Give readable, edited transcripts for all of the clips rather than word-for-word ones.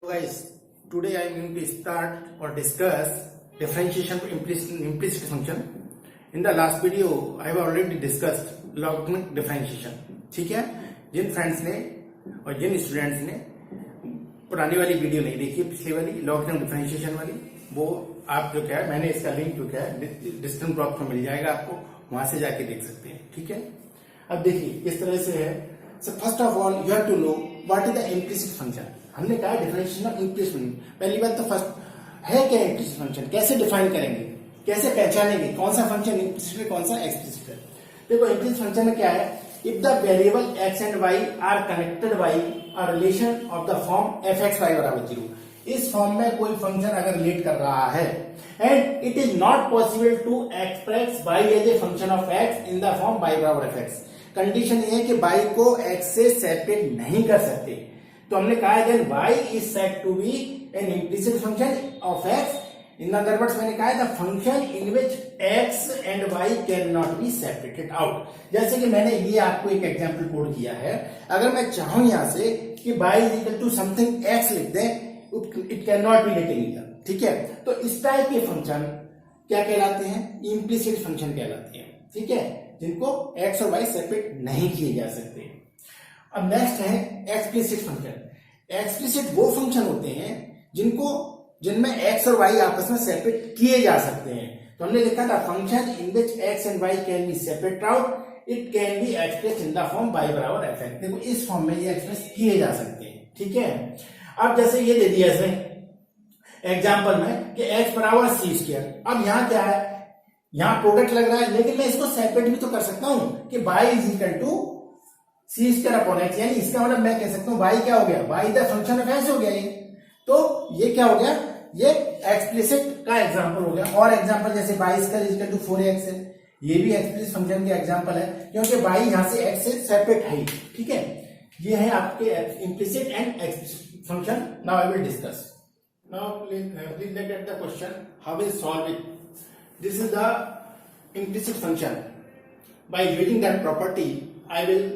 So guys, today I am going to start or discuss differentiation of implicit function. In the last video, I have already discussed logarithmic differentiation. ठीक है, जिन friends ने और जिन students ने पुरानी वाली video नहीं देखी, पिछली वाली लॉगरिथमिक डिफरेंशिएशन वाली, वो आप जो क्या है, मैंने इसका लिंक जो क्या है डिस्क्रिप्शन बॉक्स में मिल जाएगा, आपको वहां से जाके देख सकते हैं. ठीक है, अब देखिए इस तरह से है. So first of all you have to know what is the implicit function. हमने कहा डिफरेंशिएशन ऑफ इम्प्लिसिट फंक्शन. पहली बात तो फर्स्ट है क्या इम्प्लिसिट फंक्शन, कैसे डिफाइन करेंगे, कैसे पहचानेंगे कौन सा फंक्शन इम्प्लिसिट है कौन सा एक्सप्लिसिट है. देखो इम्प्लिसिट फंक्शन में क्या है, if the variable x and y are connected by a relation of the form fxy बराबर 0. इस फॉर्म में कोई फंक्शन अगर रिलेट कर रहा है and it is not possible to express y as a function of x in the form y बराबर fx. Condition ये है कि y को x से सेपरेट नहीं कर सकते. तो हमने कहा है then y is said to be an implicit function of x. In other words, मैंने कहा है the function in which x and y cannot be separated out. जैसे कि मैंने ये आपको एक एग्जांपल कोड किया है. अगर मैं चाहूं यहां से कि y is equal to something x लिख दें, it cannot be written here. ठीक है, तो इस टाइप के फंक्शन क्या कहलाते हैं, इम्प्लिसिट फंक्शन कहलाते हैं. ठीक है, जिनको x और y सेपरेट नहीं किए जा सकते. अब नेक्स्ट है एक्सप्लिसिट फंक्शन. एक्सप्लिसिट वो फंक्शन होते हैं जिनमें x और y आपस में सेपरेट किए जा सकते हैं. तो हमने लिखा था function in which x and y can be separate out, it can be express in the form y बराबर fx. देखो इस फॉर्म में ये एक्सप्रेस किए जा सकते हैं. ठीक है, अब जैसे ये दे दिया इसमें एग्जांपल में कि x बराबर सी स्क्वायर. अब यहां क्या है, यहां प्रोडक्ट लग रहा है, लेकिन मैं इसको सेपरेट भी तो कर सकता हूं कि y is equal to c square upon x. यानी इसका मतलब मैं कह सकता हूं y क्या हो गया, y the function of x हो गया. ये तो ये क्या हो गया, ये एक्सप्लिसिट का एग्जांपल हो गया. और एग्जांपल जैसे y square is equal to 4x है, ये भी एक्सप्लिसिट फंक्शन के एग्जांपल है क्योंकि y यहां से x से सेपरेट है. ठीक है, ये है आपके implicit and explicit function. Now I will discuss. Now please look at the question, how will solve it. This is the implicit function. By using that property I will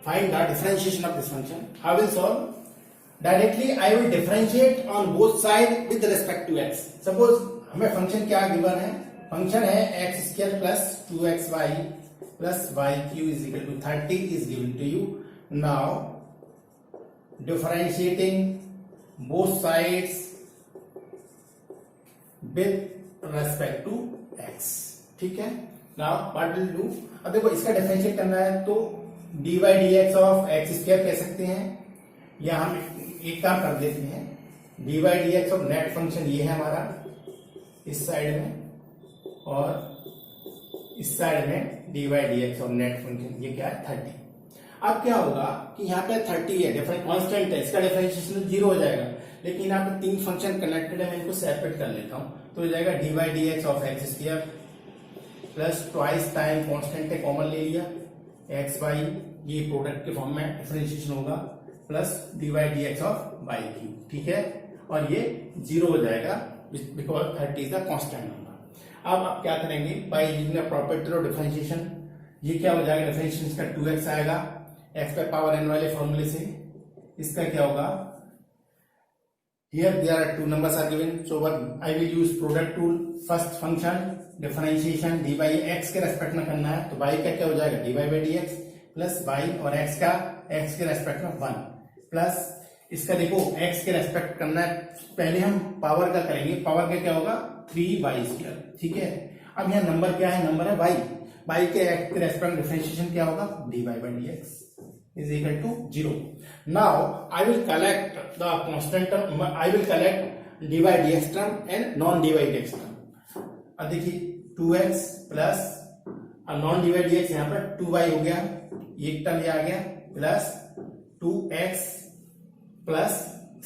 find the differentiation of this function. How will solve? Directly I will differentiate on both sides with respect to x. Suppose हमें function क्या given है, function है x square plus 2xy plus yq is equal to 30 is given to you. Now differentiating both sides with respect to x. ठीक है, now what will do. अब देखो इसका differentiate करना है तो dy dx of x square कह सकते हैं, या हम एक काम कर देते हैं, dy dx of net function ये है हमारा इस साइड में, और इस साइड में dy dx of net function ये क्या है 30. अब क्या होगा कि यहाँ पे 30 है, डिफरेंट कांस्टेंट है, इसका डिफरेंशिएशन 0 हो जाएगा. लेकिन यहाँ पे तीन फंक्शन कनेक्टेड है, मैं इनको सेपरेट कर लेता हूं. तो हो जाएगा dy dx of x square plus twice time constant है, कॉमन ले लिया, एक्स वाई ये प्रोडक्ट के फॉर्म में डिफरेंशिएशन होगा, plus dy dx of y cube. ठीक है, और ये 0 हो जाएगा because 30 is the constant number. अब आप क्या करेंगे, by using the property of differentiation, ये क्या हो जाएगा, डिफरेंशिएशन का 2x आएगा x पे पावर n वाले फॉर्मूले से. इसका क्या होगा, here there are two numbers are given, so I will use product tool. first function differentiation dy x के रेस्पेक्ट में करना है, तो y का क्या हो जाएगा dy by dx plus y, और x का x के रेस्पेक्ट में 1 प्लस इसका देखो x के रेस्पेक्ट करना है, पहले हम पावर का करेंगे, पावर का क्या होगा 3y स्क्वायर. ठीक है, अब यहाँ नंबर क्या है, नंबर है y के x के रेस्पेक्ट डिफरेंशिएशन क्या होगा dy by dx is equal to 0. Now I will collect the constant term, I will collect dy dx term and non dy dx term. अब देखिए 2x plus non dy dx यहाँ पर 2y हो गया, एक term ये आ गया, plus 2x plus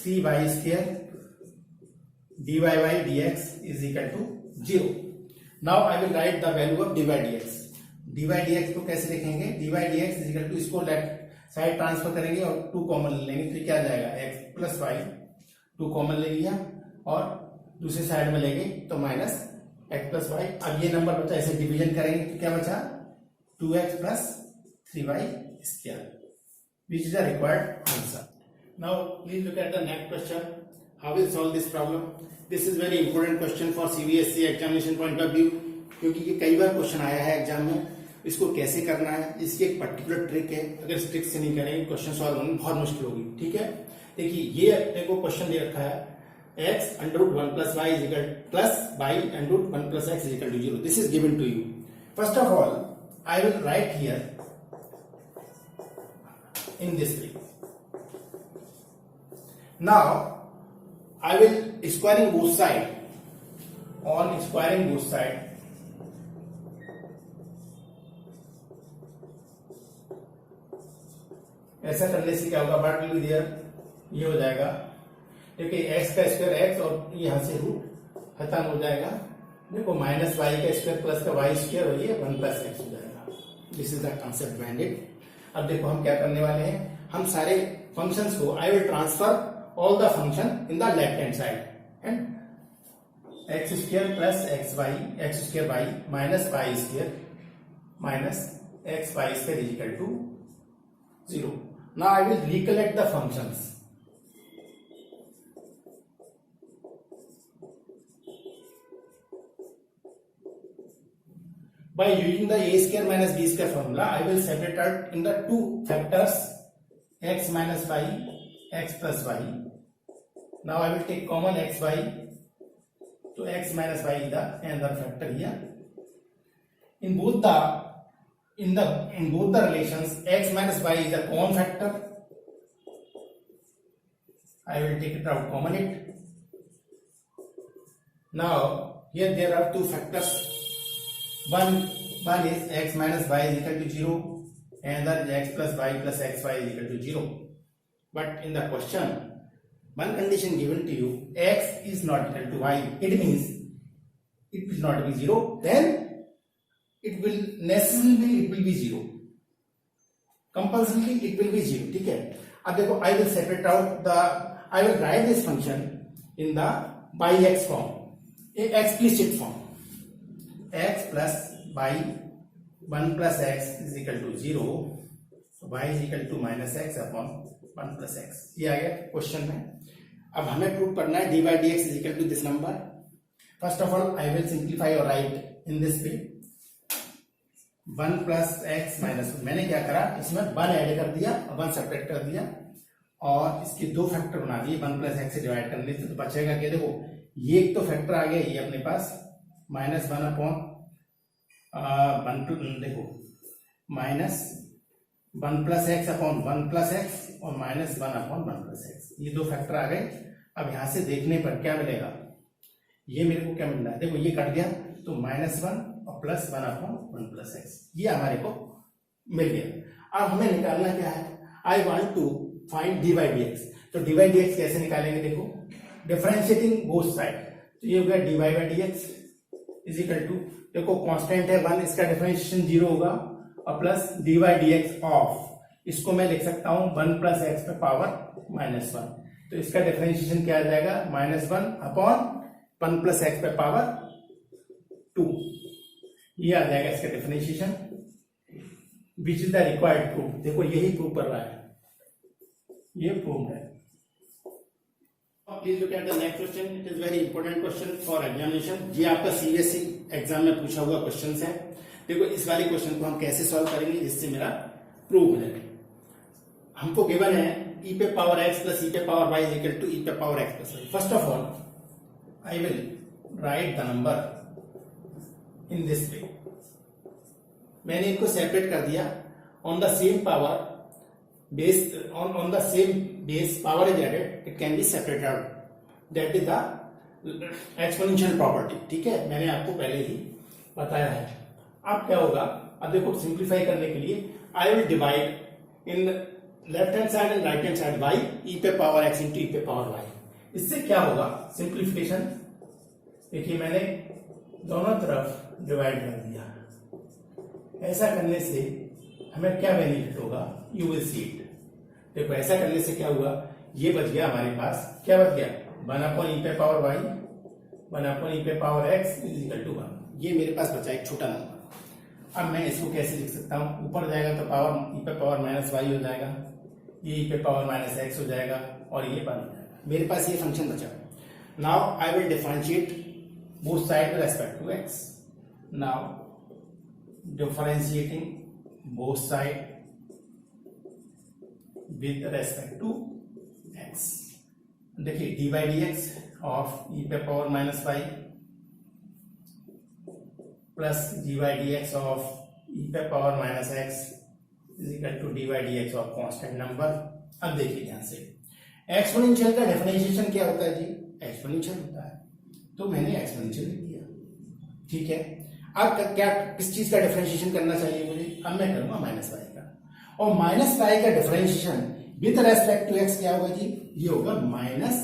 3y square dy by dx is equal to 0. Now I will write the value of dy dx. dy dx को कैसे लिखेंगे, dy dx is equal to, इसको लेफ्ट साइड ट्रांसफर करेंगे और 2 common ले लेंगे, तो क्या जाएगा x प्लस वाई, 2 कॉमन ले लिया और दूसरी साइड में लेंगे तो माइनस x प्लस वाई. अब ये नंबर बचा, ऐसे डिवीजन करेंगे तो क्या बचा 2x plus 3y square, which is the required answer. Now please look at the next question. How will solve this problem? This is very important question for CBSE examination point of view, क्योंकि ये कई बार question आया है exam में. इसको कैसे करना है, इसकी एक पर्टिकुलर ट्रिक है. अगर इस ट्रिक से नहीं करेंगे क्वेश्चन सॉल्व होने में बहुत मुश्किल होगी. ठीक है, देखिए ये देखो क्वेश्चन दे रखा है x √ 1 + y plus y √ 1 + x = 0. This is given to you. First of all, I will write here in this way. Now I will squaring both side. On squaring both side, ऐसा करने से क्या होगा, but will be there, ये हो जाएगा. देखिए x का स्क्वायर x और यहां से रूट खत्म हो जाएगा. देखो माइनस वाई का स्क्वायर प्लस का वाई स्क्वायर और ये 1 + x हो जाएगा. This is the concept behind it. अब देखो हम क्या करने वाले हैं, हम सारे फंक्शंस को I will transfer all the function in the left hand side and x² + x² minus y² minus x² = 0. Now I will recollect the functions. By using the a² - b² formula, I will separate out in the two factors x minus y, x plus y. Now I will take common xy. So x minus y is the another factor here. In both the relations, x minus y is a common factor. I will take it out, common it. Now here there are two factors. One is x minus y = 0, and then x plus y plus xy = 0. But in the question, one condition given to you, x is not equal to y. It means it will not be 0. Then it will necessarily be 0. Compulsorily it will be 0. ठीक है. अब देखो I will separate out I will write this function in the by x form, explicit form. X plus y 1 plus x is equal to 0. So y is equal to minus x upon 1 plus x. ये आ गया question में. अब हमें prove करना है dy dx is equal to this number. First of all, I will simplify or write in this way. 1 plus x minus 1. मैंने क्या करा, इसमें 1 ऐड कर दिया, 1 सेपरेट कर दिया और इसके दो फैक्टर बना दिए. 1 plus x से डिवाइड करने से तो बचेगा क्या, देखो ये एक तो फैक्टर आ गया, ये अपने पास -1 upon 1 देखो -1 plus x upon 1 plus x और -1 upon 1 plus x. ये दो फैक्टर आ गए. अब यहां से देखने पर क्या मिलेगा, ये मेरे को क्या मिल रहा है, देखो ये कट गया तो -1 और +1 upon 1 plus x, ये हमारे को मिल गया. अब हमें निकालना क्या है, I want to find dy dx. तो dy dx कैसे निकालेंगे, देखो डिफरेंशिएटिंग बोथ साइड. तो ये हो गया dy dx is equal to, देखो कांस्टेंट है 1, इसका डिफरेंशिएशन 0 होगा और प्लस dy dx ऑफ, इसको मैं लिख सकता हूं 1 plus x पे पावर -1. तो इसका डिफरेंशिएशन क्या आ जाएगा, -1 upon 1 plus x पे पावर 2. ये आ जाएगा इसका differentiation, which is the required proof. देखो यही प्रूव कर रहा है, ये प्रूव है. Please look at the next question. It is very important question for examination. ये आपका सीबीएसई एग्जाम में पूछा हुआ क्वेश्चन है. देखो इस वाले क्वेश्चन को हम कैसे सॉल्व करेंगे जिससे मेरा प्रूव हो जाए. हमको गिवन है e पे पावर x प्लस e पे power y is equal to e पे power x plus y. First of all I will write the number in this way. मैंने इनको सेपरेट कर दिया. On the same power base, on the same base power is added, it can be separated out. That is the exponential property. ठीक है, मैंने आपको पहले ही बताया है. अब क्या होगा, अब देखो सिंप्लीफाई करने के लिए I will divide in left hand side and right hand side by e पे पावर x into e पे पावर y. इससे क्या होगा, सिंप्लीफिकेशन. देखिए मैंने दोनों तरफ डिवाइड कर दिया. ऐसा करने से हमें क्या बेनिफिट होगा, यू विल सी इट. देखो ऐसा करने से क्या हुआ, ये बच गया हमारे पास, क्या बच गया, 1 upon e पे पावर y 1 upon e पे power x is equal to 1. ये मेरे पास बचा एक छोटा नंबर. अब मैं इसको कैसे लिख सकता हूं, ऊपर जाएगा तो पावर e पे पावर -y हो जाएगा, ये e पे पावर माइनस एक्स हो जाएगा और ये बन जाएगा। मेरे पास ये फंक्शन बचा। Now I will differentiate both side with respect to x. Now differentiating both side with respect to x. देखिए d by d x of e पे power minus y plus d by d x of e पे power minus x is equal to d by d x of constant number. अब देखिए ध्यान से, exponential का differentiation क्या होता है जी? एक्सपोनेंशियल होता है, तो मैंने एक्सपोनेंशियल लिख दिया। ठीक है, अब क्या किस चीज का डिफरेंशिएशन करना चाहिए मुझे? अब मैं करूंगा माइनस वाई का, और माइनस वाई का differentiation with respect to x क्या होगा जी? ये होगा minus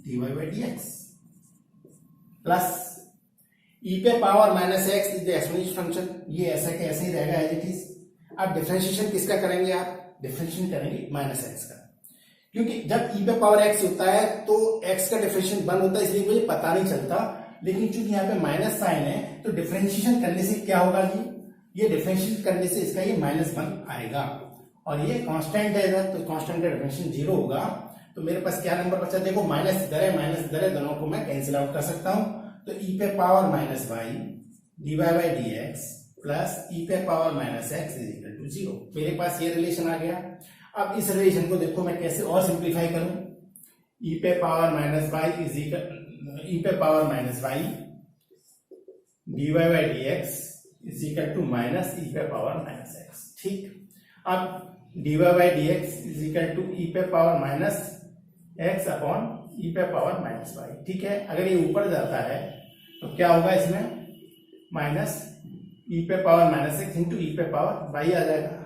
d y by d x plus e पे power minus x is the exponential function. ये ऐसा के ऐसे ही रहेगा एज इट इज। अब डिफरेंशिएशन किसका करेंगे आप? डिफरेंशिएशन करेंगे माइनस एक्स का, क्योंकि जब ई पे पावर एक्स होता है तो एक्स का डिफरेंशिएशन बंद होता है, इसलिए मुझे पता नहीं चलता। लेकिन चूंकि यहाँ पे माइनस साइन है तो डिफरेंशिएशन करने से क्या होगा जी? ये डिफरेंशिएट करने से इसका ये माइनस वन आएगा, और ये कांस्टेंट है इधर, तो कांस्टेंट का डिफरेंशिएशन जीरो होगा। तो मेरे पास क्या नंबर बचा? देखो माइनस इधर है, दोनों को मैं कैंसिल आउट कर सकता हूं। तो ई पे power minus y d y by d x plus e पे power minus x is equal to zero. मेरे पास ये रिलेशन आ गया। अब इस रिलेशन को देखो मैं कैसे और सिंप्लीफाई करूं। ई पे power minus y is equal e पे power minus y d y by d x is equal to minus e पे पावर माइनस एक्स। ठीक, अब d y by d x is equal to e पे power minus x upon e पे power minus Y. ठीक है, अगर ये ऊपर जाता है तो क्या होगा? इसमें माइनस ई पे पावर माइनस एक्स इंटू ई पे पावर वाई आ जाएगा।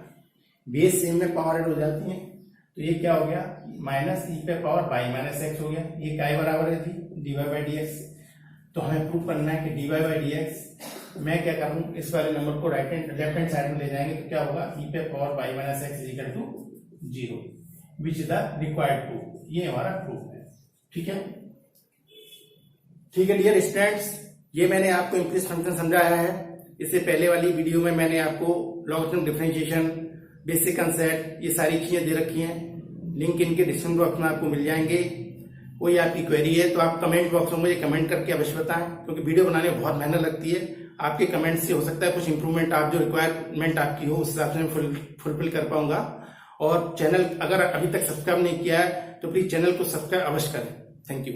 बेस सेम में पावर ऐड हो जाती है, तो ये क्या हो गया? माइनस ई पे पावर वाई माइनस एक्स हो गया। ये काय बराबर है जी? D y by d x. तो हमें प्रूव करना है कि d y by d x, मैं क्या करूं, इस वाले नंबर को लेफ्ट हैंड साइड में ले जाएंगे तो क्या होगा? ई पे power y minus x is equal to zero, which is the required proof. ये हमारा प्रूफ है। ठीक है, ठीक है डियर स्टूडेंट्स, ये मैंने आपको इम्प्लिसिट फंक्शन समझाया है। इससे पहले वाली वीडियो में मैंने आपको लॉगरिथम डिफरेंशिएशन, बेसिक कंसेप्ट, ये सारी चीजें दे रखी हैं। लिंक इनके डिस्क्रिप्शन बॉक्स में आपको मिल जाएंगे। कोई आपकी क्वेरी है तो आप कमेंट बॉक्स में मुझे कमेंट करके अवश्य बताएं, क्योंकि वीडियो बनाने में बहुत मेहनत लगती है। आपके कमेंट से हो सकता है कुछ इंप्रूवमेंट, आप जो रिक्वायरमेंट आपकी हो उस हिसाब से मैं फुलफिल कर पाऊंगा। और चैनल अगर अभी तक सब्सक्राइब नहीं किया है तो प्लीज चैनल को सब्सक्राइब अवश्य करें। Thank you.